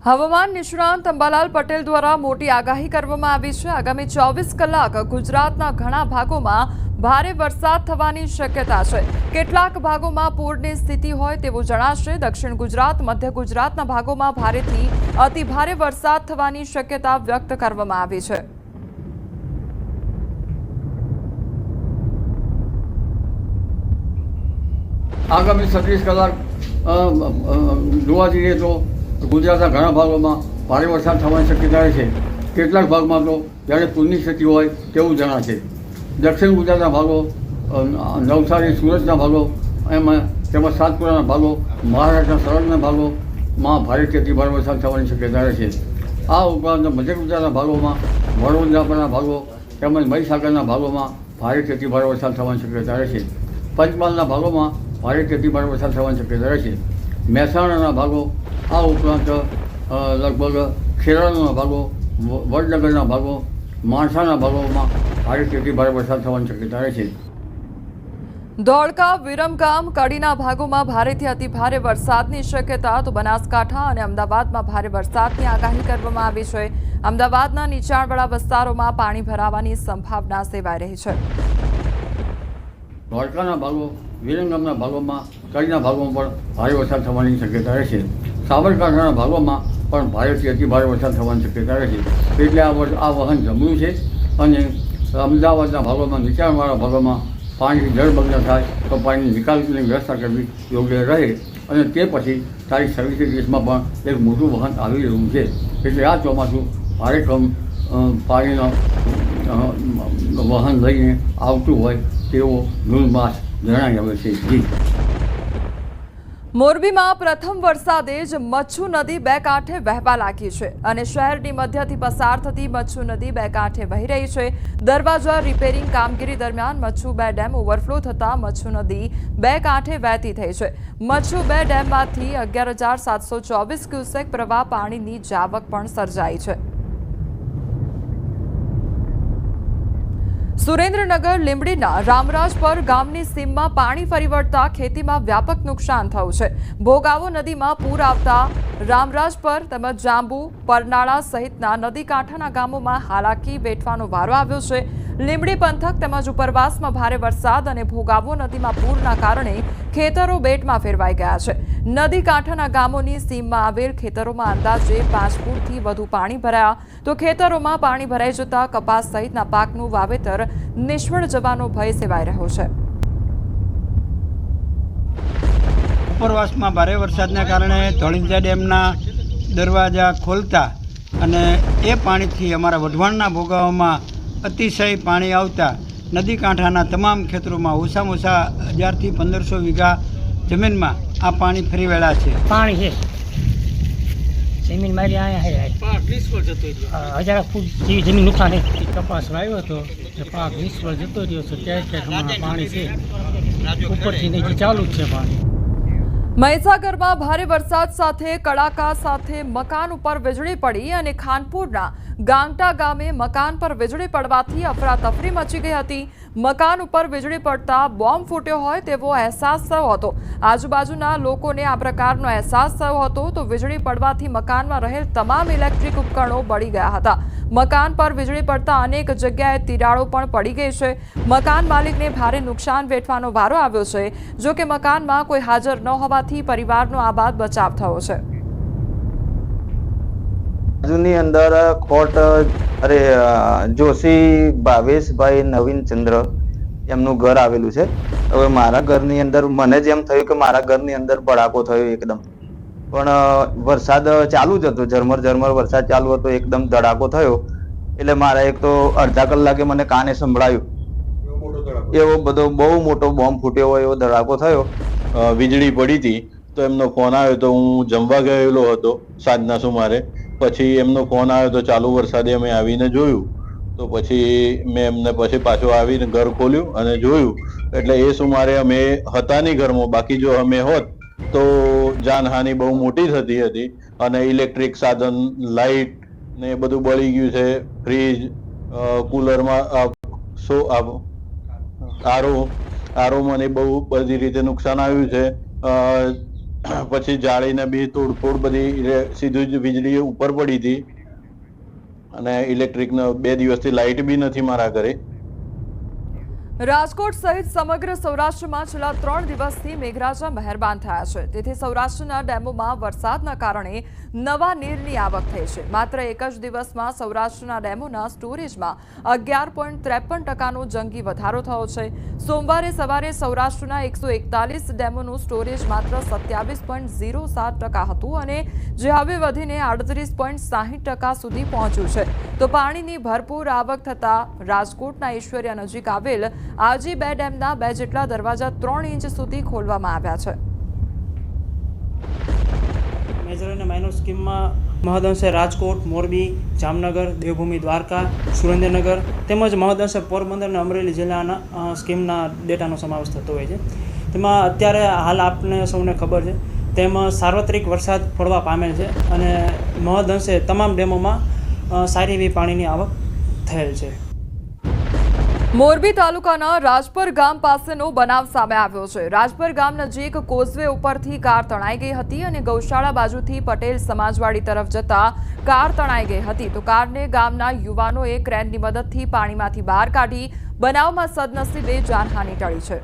હવામાન નિષ્ણાંત અંબાલાલ પટેલ દ્વારા મોટી આગાહી કરવામાં આવી છે। આગામી 24 કલાક ગુજરાતના ઘણા ભાગોમાં ભારે વરસાદ થવાની શક્યતા છે। કેટલાક ભાગોમાં પૂરની સ્થિતિ હોય તેવું જણાશે। દક્ષિણ ગુજરાત, મધ્ય ગુજરાતના ભાગોમાં ભારેથી અતિ ભારે વરસાદ થવાની શક્યતા વ્યક્ત કરવામાં આવી છે। આગામી 36 કલાક જોવા જઈએ તો ગુજરાતના ઘણા ભાગોમાં ભારે વરસાદ થવાની શક્યતા છે। કેટલાક ભાગમાં તો જ્યારે પૂરની સ્થિતિ હોય તેવું જણાશે। દક્ષિણ ગુજરાતના ભાગો, નવસારી, સુરતના ભાગો, તેમજ સાતપુરાના ભાગો, મહારાષ્ટ્રના સરહદના ભાગોમાં ભારેથી અતિ ભારે વરસાદ થવાની શક્યતા છે। આ ઉપરાંત મધ્ય ગુજરાતના ભાગોમાં, વડોદરાના ભાગો તેમજ મહીસાગરના ભાગોમાં ભારેથી અતિ ભારે વરસાદ થવાની શક્યતા છે। પંચમહાલના ભાગોમાં ભારેથી અતિ ભારે વરસાદ થવાની શક્યતા છે। મહેસાણાના ભાગો, આ ઉપરાંત લગભગ ખેરાલુના ભાગો, વડનગરના ભાગો, માણસાના ભાગોમાં ભારેથી અતિ ભારે વરસાદ થવાની શક્યતા છે। ધોળકા, વિરમગામ, કડીના ભાગોમાં ભારેથી અતિ ભારે વરસાદની શક્યતા તો બનાસકાંઠા અને અમદાવાદમાં ભારે વરસાદની આગાહી કરવામાં આવી છે। અમદાવાદના નીચાણવાળા વિસ્તારોમાં પાણી ભરાવાની સંભાવના સેવાઈ રહી છે। ધોળકાના ભાગો, વિરમગામના ભાગોમાં, કડીના ભાગોમાં પણ ભારે વરસાદ થવાની શક્યતા રહેશે। સાબરકાંઠાના ભાગોમાં પણ ભારેથી અતિ ભારે વરસાદ થવાની શક્યતા રહેશે। એટલે આ વહન જમવું છે અને અમદાવાદના ભાગોમાં, નીચાણવાળા ભાગોમાં પાણીથી જળમગ્ન થાય તો પાણીની નિકાલની વ્યવસ્થા કરવી યોગ્ય રહે અને તે પછી તારીખ 26-30માં પણ એક મોટું વહન આવી રહ્યું છે। એટલે આ ચોમાસું ભારેખમ પાણીનો વહન લઈને આવતું હોય તેવો જૂન માસ જણાઈ આવે છે। મોરબીમાં પ્રથમ વરસાદે જ મચ્છુ નદી બે કાંઠે વહેવા લાગી છે અને શહેરની મધ્યથી પસાર થતી મચ્છુ નદી બે કાંઠે વહી રહી છે। દરવાજા રિપેરિંગ કામગીરી દરમિયાન મચ્છુ બે ડેમ ઓવરફ્લો થતા મચ્છુ નદી બે કાંઠે વહેતી થઈ છે। મચ્છુ બે ડેમમાંથી 11,724 ક્યુસેક પ્રવાહ પાણીની જાવક પણ સર્જાઈ છે। સુરેન્દ્રનગર લીંબડીના રામરાજપર ગામની સીમમાં પાણી ફરી વળતા ખેતીમાં વ્યાપક નુકસાન થયું છે। ભોગાવો નદીમાં પૂર આવતા રામરાજપર તેમજ જાંબુ, પરનાળા સહિતના નદી કાંઠાના ગામોમાં હાલાકી વેઠવાનો વારો આવ્યો છે। લીંબડી પંથક તેમજ ઉપરવાસમાં ભારે વરસાદ અને ભોગાવો નદીમાં પૂરના કારણે ખેતરો બેટમાં ફેરવાઈ ગયા છે। નદી કાંઠાના ગામોની સીમમાં આવેલ ખેતરોમાં અંદાજે 5 ફૂટથી વધુ પાણી ભરાયા તો ખેતરોમાં પાણી ભરાઈ જતા કપાસ સહિતના પાકનું વાવેતર નિષ્ફળ જવાનો ભય સેવાઈ રહ્યો છે। ઉપરવાસમાં ભારે વરસાદના કારણે ધોળીંજા ડેમના દરવાજા ખોલતા અને એ પાણીથી અમારા વઢવાણના ભોગાવોમાં અતિશય પાણી આવતા નદી કાંઠાના તમામ ખેતરોમાં ઓછામાં ઓછા 1000થી 1500 વીઘા જમીનમાં આ પાણી ફરી વળ્યા છે। પાણી છે જમીન મારી અહીંયા છે પાક નિષ્ફળ જતો રહ્યો। 1000 ફૂટ જેવી જમીન નુકસાન છે। કપાસ વાવ્યો હતો તો પાક નિષ્ફળ જતો રહ્યો છે। ક્યાંક પાણી છે ઉપરથી નીચે ચાલુ જ છે પાણી। મહીસાગરમાં ભારે વરસાદ સાથે કડાકા સાથે મકાન ઉપર વીજળી પડી અને ખાનપુરના ગાંગટા ગામે મકાન પર વીજળી પડવાથી અફરાતફરી મચી ગઈ હતી। મકાન ઉપર વીજળી પડતા બોમ્બ ફૂટ્યો હોય તેવો અહેસાસ થયો હતો। આજુબાજુના લોકોને આ પ્રકારનો અહેસાસ થયો હતો તો વીજળી પડવાથી મકાનમાં રહેલ તમામ ઇલેક્ટ્રિક ઉપકરણો બળી ગયા હતા। મકાન પર વીજળી પડતા અનેક જગ્યાએ તિરાડો પણ પડી ગઈ છે। મકાન માલિકને ભારે નુકસાન વેઠવાનો વારો આવ્યો છે। જો કે મકાનમાં કોઈ હાજર ન હોવાથી પરિવારનો આબાદ બચાવ થયો છે। બાજુની અંદર ખોટ જોશી ભાવેશભાઈ નવીનચંદ્ર એમનું ઘર આવેલું છે। હવે મારા ઘરની અંદર મને જેમ થયું કે મારા ઘરની અંદર ભડાકો થયો એકદમ, પણ વરસાદ ચાલુ જ હતો, ઝરમર વરસાદ ચાલુ હતો, એકદમ ધડાકો થયો એટલે મારા એક તો અડધા કલાકે મને કાને સંભળાયું એવો બધો બહુ મોટો બોમ્બ ફૂટ્યો હોય એવો ધડાકો થયો। વીજળી પડી હતી તો એમનો ફોન આવ્યો તો હું જમવા ગયેલો હતો સાંજના સુમારે। પછી એમનો ફોન આવ્યો તો ચાલુ વરસાદે અમે આવીને જોયું તો પછી મેં એમને પછી પાછું આવીને ઘર ખોલ્યું અને જોયું એટલે એ સુમારે અમે હતા નહીં ઘરમાં। બાકી જો અમે હોત તો જાનહાનિ બહુ મોટી થતી હતી અને ઇલેક્ટ્રિક સાધન, લાઇટ ને બધું બળી ગયું છે। ફ્રીજ, કુલરમાં આરોમાં બહુ બધી રીતે નુકસાન આવ્યું છે। પછી જાળીને બી તોડફોડ બધી સીધું જ વીજળી ઉપર પડી હતી અને ઇલેક્ટ્રિકનો 2 દિવસથી લાઇટ બી નથી મારા ઘરે. રાજકોટ સહિત સમગ્ર સૌરાષ્ટ્રમાં છેલ્લા 3 દિવસથી મેઘરાજા મહેરબાન થયા છે, તેથી સૌરાષ્ટ્રના ડેમોમાં વરસાદના કારણે નવા નીરની આવક થઈ છે. માત્ર એક જ દિવસમાં સૌરાષ્ટ્રના ડેમોના સ્ટોરેજમાં 11.53%નો જંગી વધારો થયો છે. સોમવારે સવારે સૌરાષ્ટ્રના 141 ડેમોનું સ્ટોરેજ માત્ર 27.07% હતું અને જે હવે વધીને 38.60% સુધી પહોંચ્યું છે. તો પાણીની ભરપૂર આવક થતાં રાજકોટના ઈશ્વરિયા નજીક આવેલ આજી 2 ડેમના 2 જેટલા દરવાજા 3 ઇંચ સુધી ખોલવામાં આવ્યા છે. મેજર અને માઇનોર સ્કીમમાં મહદઅંશે રાજકોટ, મોરબી, જામનગર, દેવભૂમિ, દ્વારકા, સુરેન્દ્રનગર તેમજ મહદઅંશે પોરબંદર અને અમરેલી જિલ્લાના સ્કીમના ડેટાનો સમાવેશ થતો હોય છે. તેમાં અત્યારે હાલ આપને સૌને ખબર છે તેમ સાર્વત્રિક વરસાદ પડવા પામેલ છે અને મહદઅંશે તમામ ડેમોમાં સારી એવી પાણીની આવક થયેલ છે. મોરબી તાલુકાના રાજપર ગામ પાસેનો બનાવ સામે આવ્યો છે. રાજપર ગામ નજીક કોઝવે ઉપરથી કાર તણાઈ ગઈ હતી અને ગૌશાળા બાજુથી પટેલ સમાજવાડી તરફ જતા કાર તણાઈ ગઈ હતી. તો કારને ગામના યુવાનોએ ક્રેનની મદદથી પાણીમાંથી બહાર કાઢી બનાવમાં સદનસીબે જાનહાનિ ટળી છે.